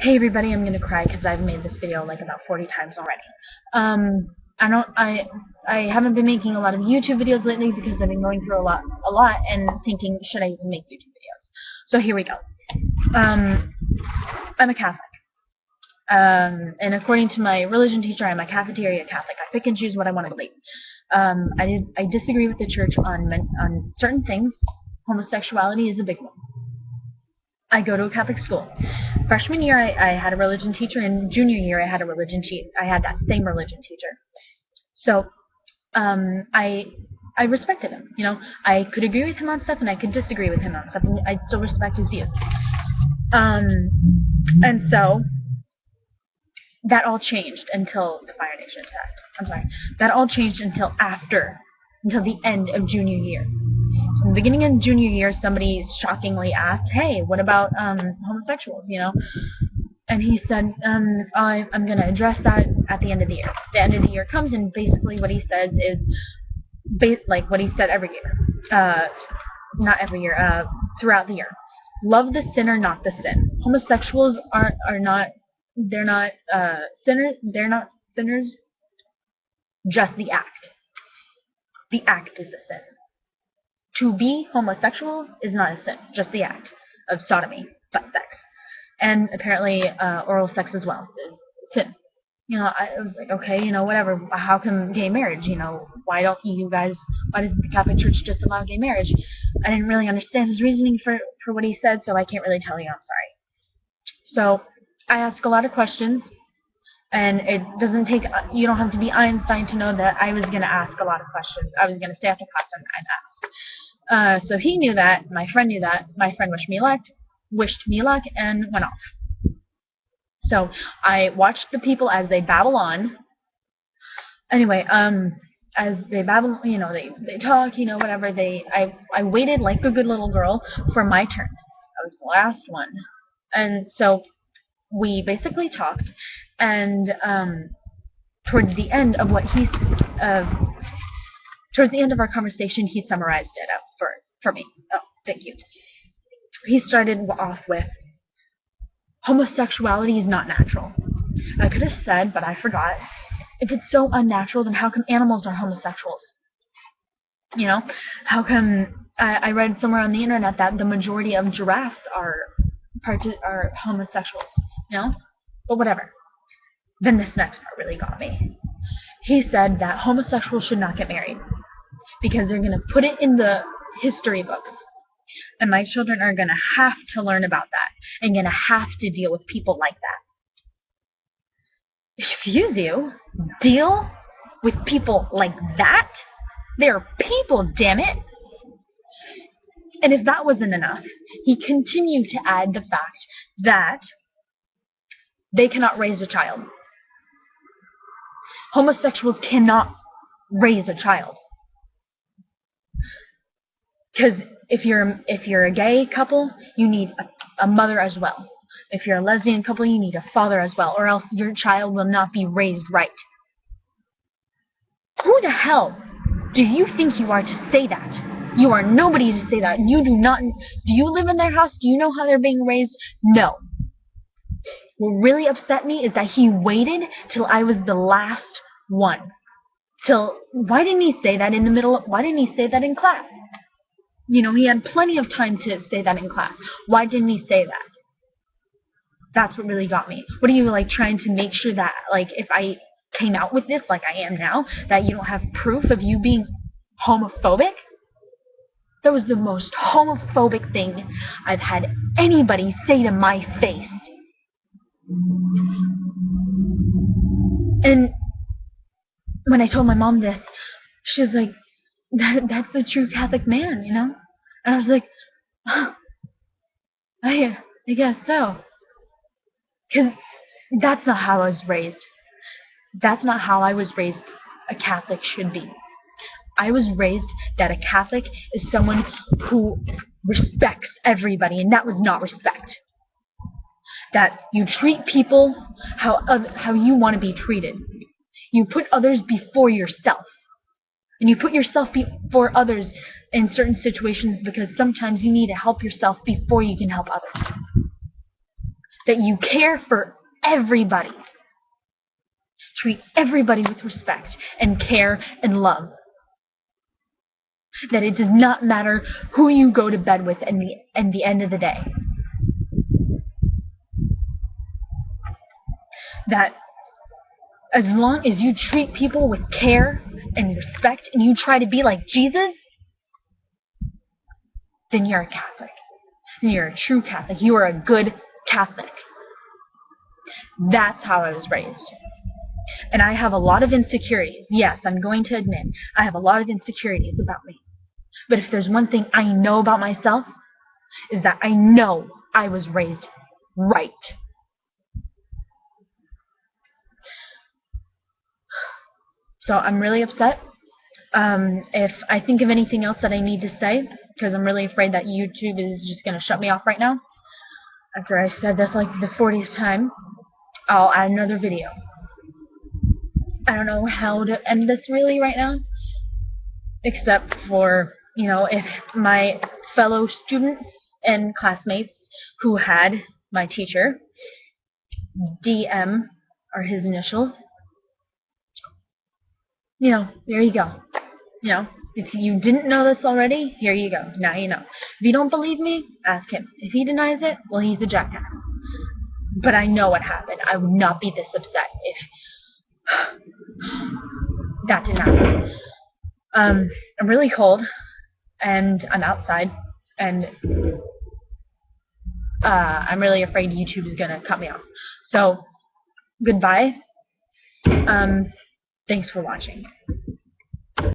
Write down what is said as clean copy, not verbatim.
Hey everybody, I'm gonna cry because I've made this video like about 40 times already. I haven't been making a lot of YouTube videos lately because I've been going through a lot and thinking, should I even make YouTube videos? So here we go. I'm a Catholic. And according to my religion teacher, I'm a cafeteria Catholic. I pick and choose what I want to believe. I disagree with the church on certain things. Homosexuality is a big one. I go to a Catholic school. Freshman year, I had a religion teacher, and junior year, I had that same religion teacher. So, I respected him. You know, I could agree with him on stuff, and I could disagree with him on stuff, and I still respect his views. And so that all changed until the Fire Nation attacked. I'm sorry. That all changed until the end of junior year. In the beginning of junior year, somebody shockingly asked, "Hey, what about homosexuals?" You know, and he said, "I'm going to address that at the end of the year." The end of the year comes, and basically what he says is, like what he said every year, not every year, throughout the year: love the sinner, not the sin. Homosexuals are not. They're not sinners. They're not sinners. Just the act. The act is a sin. To be homosexual is not a sin, just the act of sodomy, butt sex. And apparently oral sex as well is sin. You know, I was like, okay, you know, whatever. How come gay marriage? You know, why doesn't the Catholic Church just allow gay marriage? I didn't really understand his reasoning for what he said, so I can't really tell you. I'm sorry. So I ask a lot of questions, and you don't have to be Einstein to know that I was going to ask a lot of questions. I was going to stay after class and ask. So he knew that, my friend knew that, my friend wished me luck, and went off. So I watched the people as they babble on. Anyway, as they babble, you know, they talk, you know, whatever. I waited like a good little girl for my turn. I was the last one, and so we basically talked, and towards the end of our conversation, he summarized it up for me. Oh, thank you. He started off with, homosexuality is not natural. I could have said, but I forgot, if it's so unnatural, then how come animals are homosexuals? You know, how come, I read somewhere on the internet that the majority of giraffes are homosexuals, you know? But whatever. Then this next part really got me. He said that homosexuals should not get married because they're going to put it in the history books. And my children are going to have to learn about that and going to have to deal with people like that. Excuse you? Deal with people like that? They're people, damn it! And if that wasn't enough, he continued to add the fact that they cannot raise a child. Homosexuals cannot raise a child. Because if you're a gay couple, you need a mother as well. If you're a lesbian couple, you need a father as well, or else your child will not be raised right. Who the hell do you think you are to say that? You are nobody to say that. You do not. Do you live in their house? Do you know how they're being raised? No. What really upset me is that he waited till I was the last one. Why didn't he say that why didn't he say that in class? You know, he had plenty of time to say that in class. Why didn't he say that? That's what really got me. What are you, like, trying to make sure that, like, if I came out with this like I am now, that you don't have proof of you being homophobic? That was the most homophobic thing I've had anybody say to my face. And when I told my mom this, she was like, that's a true Catholic man, you know? And I was like, oh, I guess so. Because that's not how I was raised. That's not how I was raised a Catholic should be. I was raised that a Catholic is someone who respects everybody, and that was not respect. That you treat people how you want to be treated. You put others before yourself. And you put yourself before others in certain situations because sometimes you need to help yourself before you can help others. that you care for everybody. Treat everybody with respect and care and love. That it does not matter who you go to bed with in the end of the day. That as long as you treat people with care and respect and you try to be like Jesus, then you're a Catholic. You're a true Catholic. You are a good Catholic. That's how I was raised. And I have a lot of insecurities. Yes, I'm going to admit, I have a lot of insecurities about me. But if there's one thing I know about myself, is that I know I was raised right. So I'm really upset. If I think of anything else that I need to say, because I'm really afraid that YouTube is just going to shut me off right now, after I said this like the 40th time, I'll add another video. I don't know how to end this really right now, except for, if my fellow students and classmates who had my teacher, DM are his initials, there you go. If you didn't know this already, here you go. Now you know. If you don't believe me, ask him. If he denies it, well, he's a jackass. But I know what happened. I would not be this upset if that didn't happen. I'm really cold, and I'm outside, and I'm really afraid YouTube is going to cut me off. So, goodbye. Thanks for watching.